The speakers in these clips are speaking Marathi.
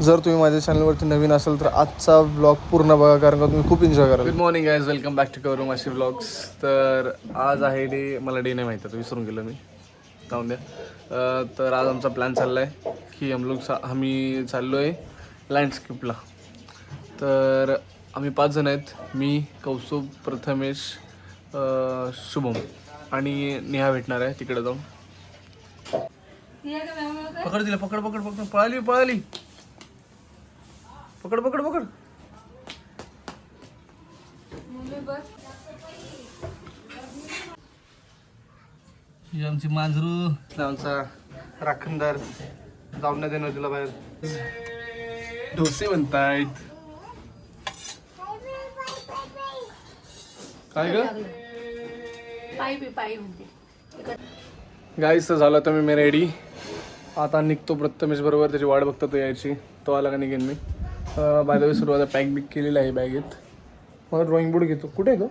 जर तुम्ही माझ्या चॅनलवरती नवीन असाल तर आजचा व्लॉग पूर्ण बघा, कारण का तुम्ही खूप एन्जॉय कराल. Good morning guys, welcome back to कवरूम अशी व्लॉग्स. तर आज आहे डे, मला डे नाही माहीत, विसरून गेलो मी, जाऊन द्या. तर आज आमचा प्लॅन चालला आहे की आम्ही चाललो आहे लँडस्केपला. तर आम्ही 5 जण आहेत, मी, कौस्तुभ, प्रथमेश, शुभम आणि नेहा भेटणार आहे तिकडे जाऊन. पकड दिला, पकड पकड पकड, पळाली पळाली, पकड पकड पकड. ही आमची मांजरू, आमचा राखणदार, जाऊन नाही देणार तिला बाहेर. डोसे बनतायत. काय ग गाईस, तर झालं तर मी रेडी. आता निघतो प्रथमेश बरोबर, त्याची वाट बघतो तो यायची, तो आला का निघेन मी. बाय द वे सुरुवात पॅक बिक केलेलं आहे बॅगेत. मला ड्रॉइंग बोर्ड घेतो, कुठे आहे तो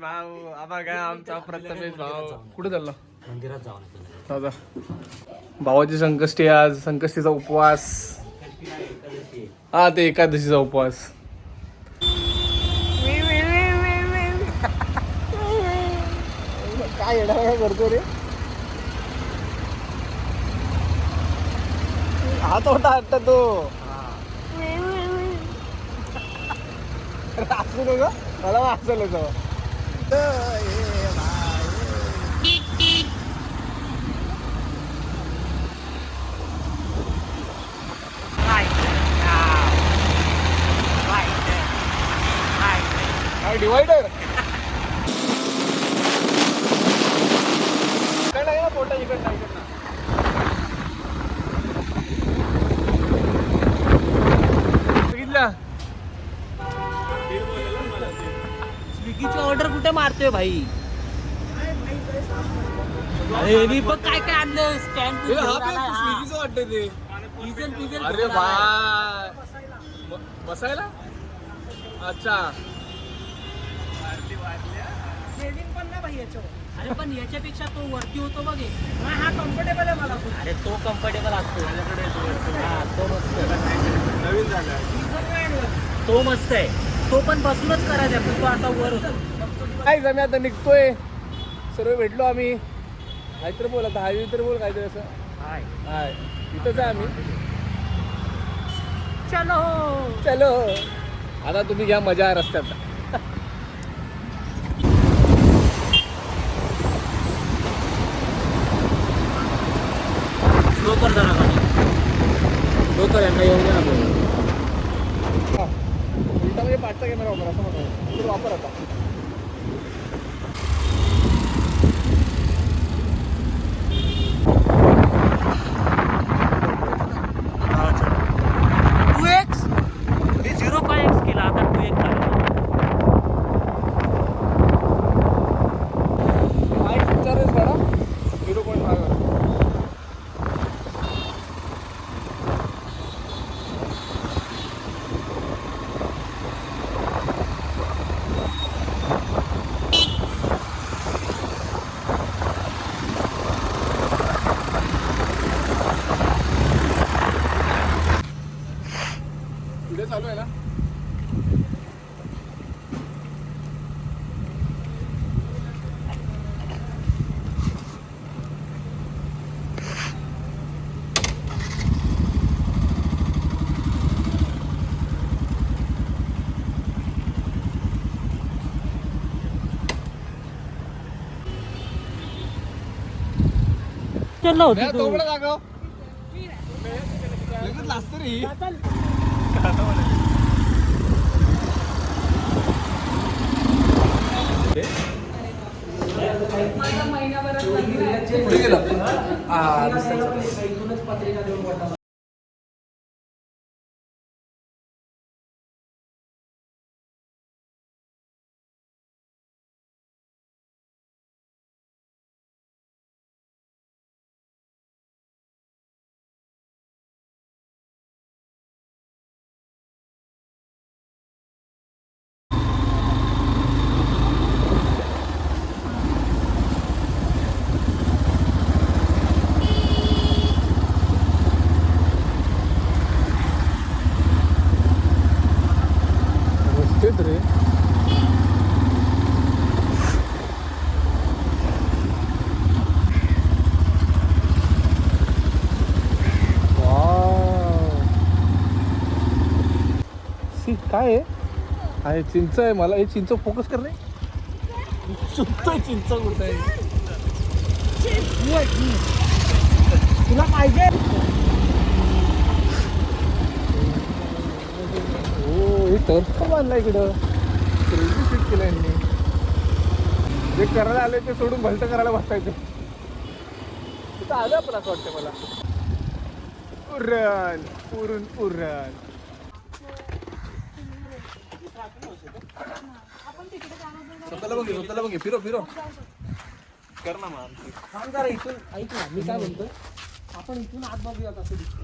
भाऊ? आबा काय आमचा प्रथमेश भाऊ कुठे चालला? मंदिरात जाऊन दादा भावाची संकष्टी, आज संकष्टीचा उपवास. हा, ते एकादशीचा उपवास. काय येणार करतो रे? हात होता आता तो असू नको, मला वाचलं तो. डिवायडर इकडं आहे, मोठा इकडनं इकडनं. बघितलं, स्विगीची ऑर्डर कुठे मारतोय भाई? अरे मी बघ काय काय आणलं, स्टँड स्विगीचं वाटतं ते. अरे भाई, बसायला. अच्छा, अरे पण याच्यापेक्षा तो वरती होतो बघ. हा कम्फर्टेबल आहे मला. अरे तो कम्फर्टेबल असतो, हा तो मस्त नवीन झाला, तो मस्त आहे. तो पण बसूनच करायचा, पण तो आता वर होतो. काय आम्ही आता निघतोय, सर्व भेटलो आम्ही. काहीतरी बोल आता, हायवे तर बोल काहीतरी असं. हाय इथंच आहे आम्ही. चलो चलो, आता तुम्ही घ्या मजा रस्त्यात. लवकर जरा गाडी लवकर यांना येऊन द्या ना. उलटा म्हणजे पाठचा कॅमेरा वापर, असं म्हणतो वापर आता. चालू आहे ना. चलो होती तू. दाखव लगेच लाजतो रे. पुढे गेला. काय आहे चिंच आहे. मला हे चिंच फोकस कर नाही सुटतोय चिंच उडतंय. तुला पाहिजे हो हे टर्फ का बांधला इकडं क्रेझी शूट केलं यांनी. जे करायला आले ते सोडून भलतं करायला बसायचं. तिथं आलं आपण असं वाटतं मला. उरण उरून उरण स्वतःला बघे स्वतःला बघे फिरो फिरो कर ना मग. थांब जरा इथून ऐक ना मी काय म्हणतो आपण इथून आत बघूया कसं दिसतं.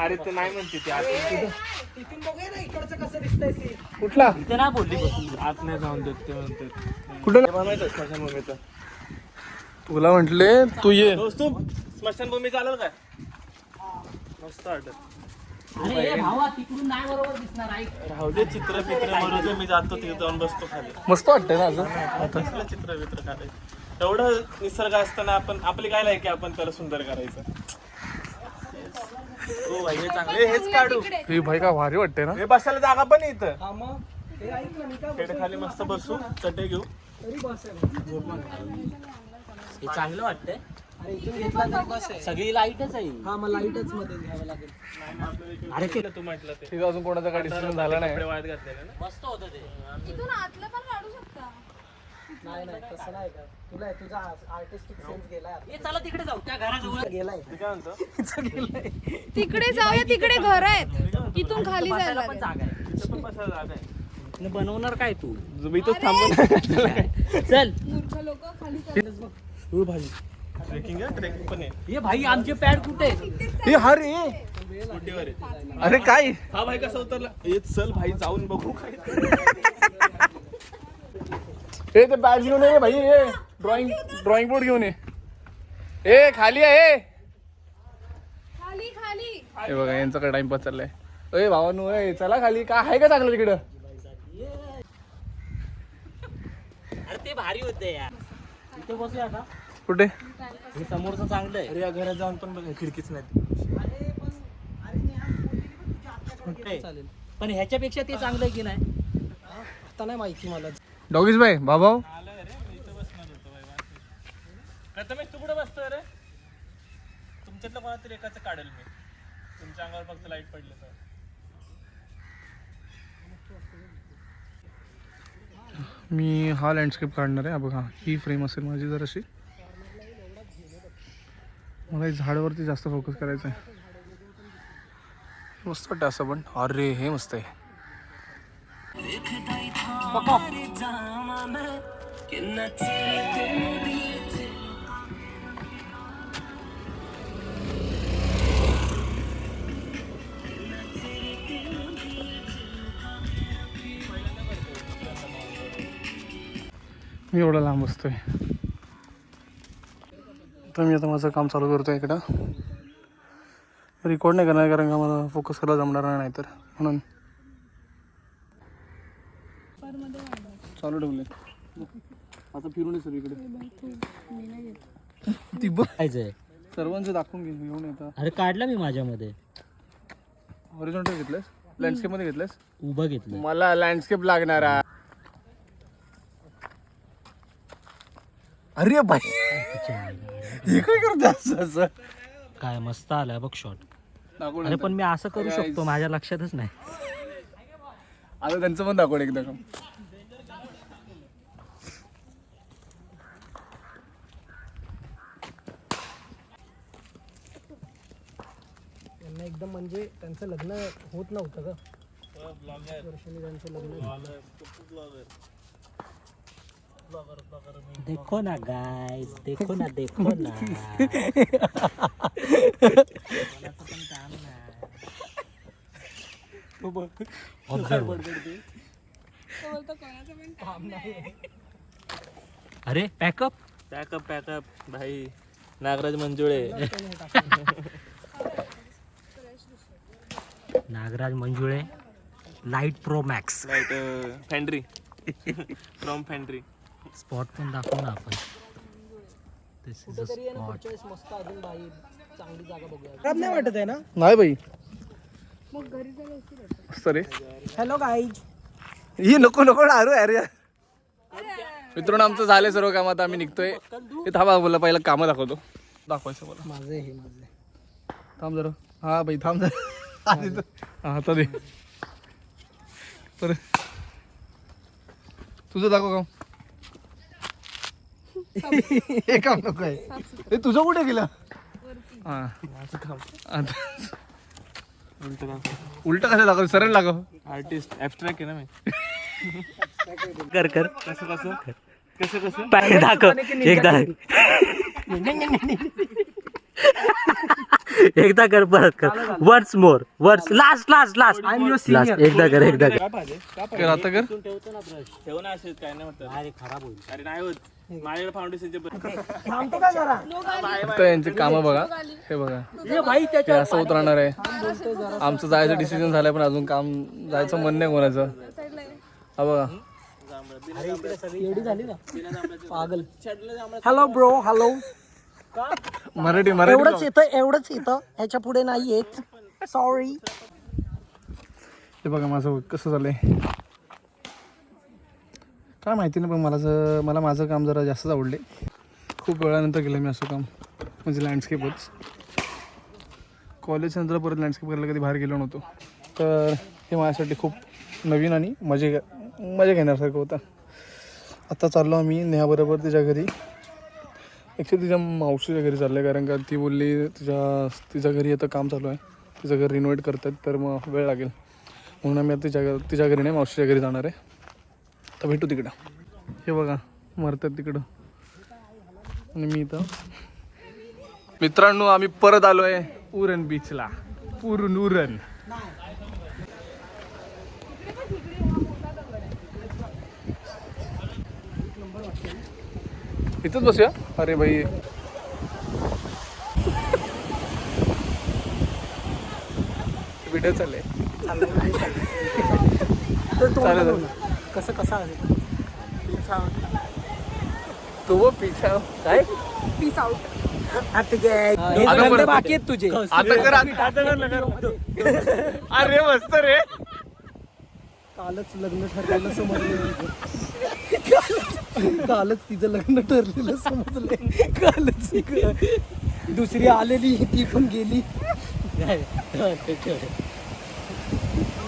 अरे ते नाही म्हणते ते आत इथून बघूया ना इकडचं कसं दिसतंय ते. कुठला इथे ना बोलली आत नाही जाऊन देत ते म्हणतात. कुठं बनवायचं स्मशानभूमीचं तुला म्हटले तू ये. तू स्मशानभूमी चालेल काय मस्त वाटत. अरे भावा तिकडून नाही बरोबर दिसणार ऐक. राहू दे चित्र मरू दे मी जातो तिथे जाऊन बसतो खाली. मस्त वाटतंय ना अजून. कसलं चित्र काढायचं एवढं निसर्ग असताना आपण आपली काय लायकी आपण त्याला सुंदर करायचं. हो भाई हे चांगले हेच काढू. हे भाई का भारी वाटते ना. हे बसायला जागा पण आहे इथं. हा मग ते ऐक ना मी काय खेडे खाली मस्त बसू चटे घेऊ. तरी बसेल हे चांगलं वाटतंय. अरे इथून घेतला तरी बसेल. सगळी लाईटच आहे. हा मग लाईटच मध्ये घ्यावं लागेल. अरे ते तू म्हटलं ते ठीक अजून कोणाचा काय डिसिजन झाला नाही. कपडे वाळत घातलेले ना. मस्त होतं ते. इथून आतलं पण काढू शकता. नाही नाही तसं नाही का तुला तुझा आर्टिस्टिक सेन्स गेलाय आता. हे चला तिकडे जाऊ त्या घराजवळ. गेलाय मी काय म्हणतो तिकडे जाऊया तिकडे घर आहेत इथून खाली जायला पण लागेल. जागा आहे. तिथं पण बसायला जागा आहे. न बनवणार काय तू? इथंच थांबून चल मूर्ख लोक खाली चालले. ट्रेकिंग आहे ट्रेकिंग पण आहे. ये भाई आमचे पॅड कुठे? हे हरे स्कूटीवर आहे. अरे काय हा भाई कसा उतरला येत चल भाई जाऊन बघू काय. हे ते बॅट घेऊन ये भाई. हे ड्रॉइंग बोर्ड घेऊन ये. ए खाली आहे. खाली खाली हे बघा यांचा टाइमपास चाललाय. अरे भावानू ए चला खाली. काय आहे का चांगलं तिकडं. अरे ते भारी होते यार. इथे बसूया का? कुठे हे समोरचं चांगलं आहे. अरे या घरात जाऊन पण बघा खिडकीच नाही. कुठे? चालेल. पण ह्याच्यापेक्षा ते चांगलं आहे की नाही? आता नाही माहिती मला. डॉगीज भाई बाबा आलं रे मी इथं बसणार होतो बाई प्रथमेश तू कुठं बसतोय रे. तुमच्यातलं कोणा तरी एकाचं काढेल मी. तुमच्या अंगावर फक्त लाईट पडलं तर. मी हा लँडस्केप काढणार आहे. बघा ही फ्रेम असेल माझी जराशी. मला हे झाडावरती जास्त फोकस करायचं आहे. मस्त वाटतं असं पण. अरे हे मस्त आहे. मी एवढा लांब बसतोय. तर मी आता माझं काम चालू करतोय इकडं. रेकॉर्ड नाही करणार कारण का मला फोकस करायला जमणार नाही तर म्हणून चालू ठेवले. आता फिरून ये सगळीकडे. ती बघ खायचंय. सर्वांचं दाखवून घेऊन येतं. अरे काढला मी माझ्यामध्ये. हॉरिझॉन्टल घेतलंस लँडस्केप मध्ये घेतलंस. उभं घेतलं. मला लँडस्केप लागणार आहे. अरे बाई हे काय करते असं काय मस्त आलाय बघ शॉट. दाखवून अरे पण मी असं करू शकतो माझ्या लक्षातच नाही. आता त्यांचं पण दाखवून एकदा का. त्यांना एकदम म्हणजे त्यांचं लग्न होत नव्हतं का. वर्षांनी त्यांचं लग्न. देखो ना गाइस देखो ना देखो ना. अरे पॅकअप. पॅकअप भाई Nagraj Manjule. Nagraj Manjule light pro max. Light Fandry from Fandry. Spot पण दाखवू ना आपण. दिस इज अ कुठेतरी आहे ना स्पॉट. पुढच्या वेळेस मस्त अजून बाई खराब नाही वाटत आहे ना? नाही बाई मग घरी जायला उशीर होतो. मस्त रे. Hello guys. ही नको नको आरू अरे मित्रांनो आमचं झालंय सर्व काम. आता आम्ही निघतोय. हे थांबा बोला पहिला कामं दाखवायचं बोला. माझं हे माझं थांब जरा. हा बाई थांब जरा. हा आता दे तर तुझं दाखव काम. हे काम नको आहे. हे तुझं कुठे गेलं? हा उलट कसं दाखव सरळ दाखव. आर्टिस्ट ऍबस्ट्रॅक्ट आहे ना मी. कर कर कसं दाखव एकदा एकदा कर परत कर. Words more words last last last last एकदा कर एकदा कर. काय पाहिजे कर आता कर. ठेवतो ना ब्रश. ठेव ना असेच काय नाही म्हणतात. अरे खराब होईल. अरे नाही होत माझ्याकडे फाउंडेशनचे थांबतो का जरा? फक्त यांचे कामं बघा. हे बघा हे असं उतरणार आहे. आमचं जायचं डिसिजन झालंय पण अजून काम जायचं मन नाही कोणाचं. हा बघा एवढी झाली ना पागल. Hello bro hello. मराठी एवढंच येतं ह्याच्या पुढे नाही येत. सॉरी. हे बघा माझं कसं झालंय काय माहिती नाही पण मला माझं काम जरा जास्तच आवडले. खूप वेळानंतर केलं मी असं काम म्हणजे लँडस्केपच. कॉलेज नंतर परत लँडस्केप करायला कधी बाहेर गेलो नव्हतो. तर हे माझ्यासाठी खूप नवीन आणि मजा घेण्यासारखं होतं. आता चाललो आम्ही नेहाबरोबर तिच्या घरी. ॲक्च्युली तिच्या मावशीच्या घरी चाललं आहे कारण का ती बोलली तिच्या घरी आता काम चालू आहे. तिचं घर रिनोव्हेट करतात तर मग वेळ लागेल म्हणून आम्ही आता तिच्या घरी नाही मावशीच्या घरी जाणार आहे. तर भेटू तिकडं. हे बघा मरतात तिकडं आणि मी इथं. मित्रांनो आम्ही परत आलो आहे उरण बीचला. उरण इथंच बसूया. अरे भाई व्हिडिओ चालले चालेल. कसं तो वो पीछा काय पीस आउट. बाकी आहेत तुझे. आता कर अरे मस्त रे. कालच लग्न ठरलेलं समजलं. कालच तिचं लग्न ठरलेलं समजले. कालच दुसरी आलेली ती पण गेली.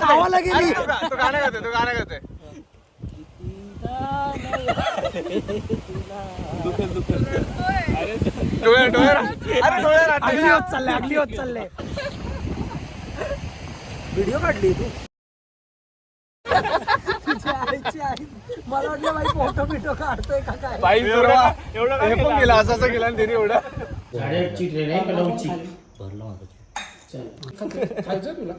गावाला गेली. तो गाणं गाते अगली होत चालले. व्हिडिओ काढली तू. मला वाटलं बाई फोटो बिटो काढतोय का काय. बाई एवढं हे पण गेला असं गेला आणि त्याने एवढं खायचं तुला.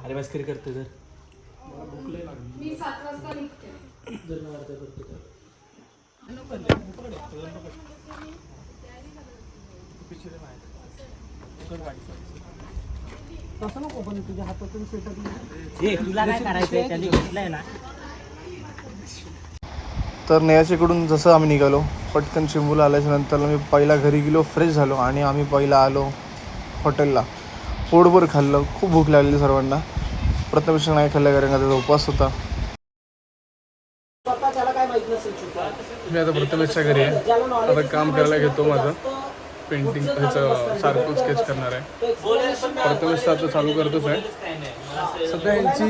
अरे मस्करी करतो तर मी 7 वाजता निघते. तसं नको पण तुझ्या हातातून सेटअप. तुला काय करायचंय त्यांनी घेतलंय ना. तर नेहाच्याकडून जसं आम्ही निघालो पटकन चिंबूला आल्याच्या नंतर मी पहिला घरी गेलो फ्रेश झालो आणि आम्ही पहिला आलो हॉटेलला. पोटभर खाल्लं. खूप भूक लागली सर्वांना. प्रथमेश नाही खाल्लं कारण का त्याचा उपवास होता. त्याला काय माहित नसेल. मी आता प्रथमेशच्या घरी आहे. आता काम करायला घेतो माझं पेंटिंग ह्याचं सारखं स्केच करणार आहे. प्रथमेश आता चालू करतोच आहे. सगळ्यांची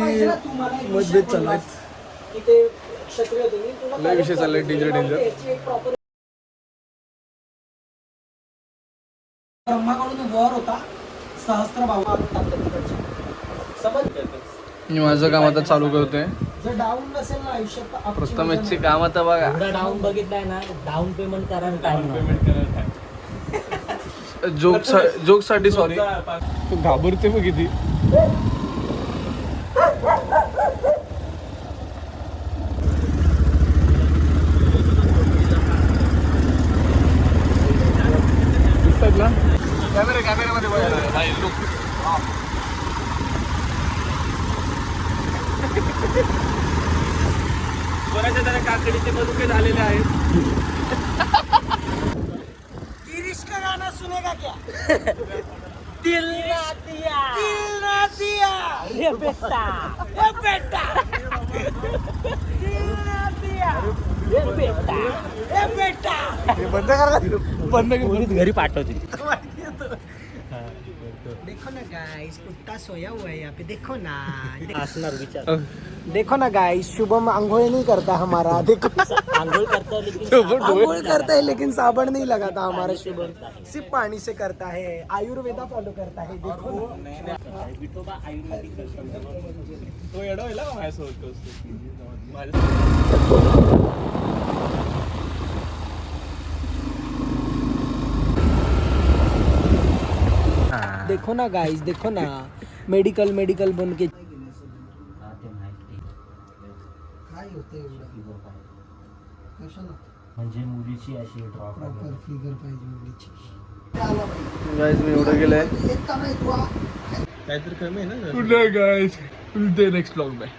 मतभेद चालू आहेत. लय विषय चालले डेंजर. ब्रह्माकडून वर होता सहस्त्र भाव मी माझं काम आता चालू करतोय. जर डाऊन नसेल ना आयुष्यात. प्रथमेशची काम आता बघा. एवढा डाऊन बघितलाय ना. डाऊन पेमेंट करा आणि काय जोक साठी सॉरी. तू घाबरते मग किती. कॅमेरामध्ये कोणाच्या जरा काकडीचे मधुके झालेले आहेत. गाना सुनेगा क्या दिल ना दिया अरे बेटा दिल ना दिया बेटा बंद कर घरी पाठवते देखो ना गाइस कुत्ता सोया हुआ है यहाँ पे देखो ना असणार विचार देखो ना गाइस शुभम आंघोल नहीं करता हमारा देखो आंघोळ करतो लेकिन आंघोल करता है लेकिन साबुन नहीं लगाता हमारा शुभम सिर्फ पानी से करता है आयुर्वेदा फॉलो करता है देखो ना विठोबा आयुर्वेदिक तो येडा होईल का माझ्यासोबत देखो ना गाइस देखो ना मेडिकल बन के काय होते म्हणजे मुलीची अशी ड्रॉप प्रॉपर फिगर पाहिजे मुलीची गाईज मी एवढं गेलंय काहीतरी कमी आहे ना good night guys next blog bye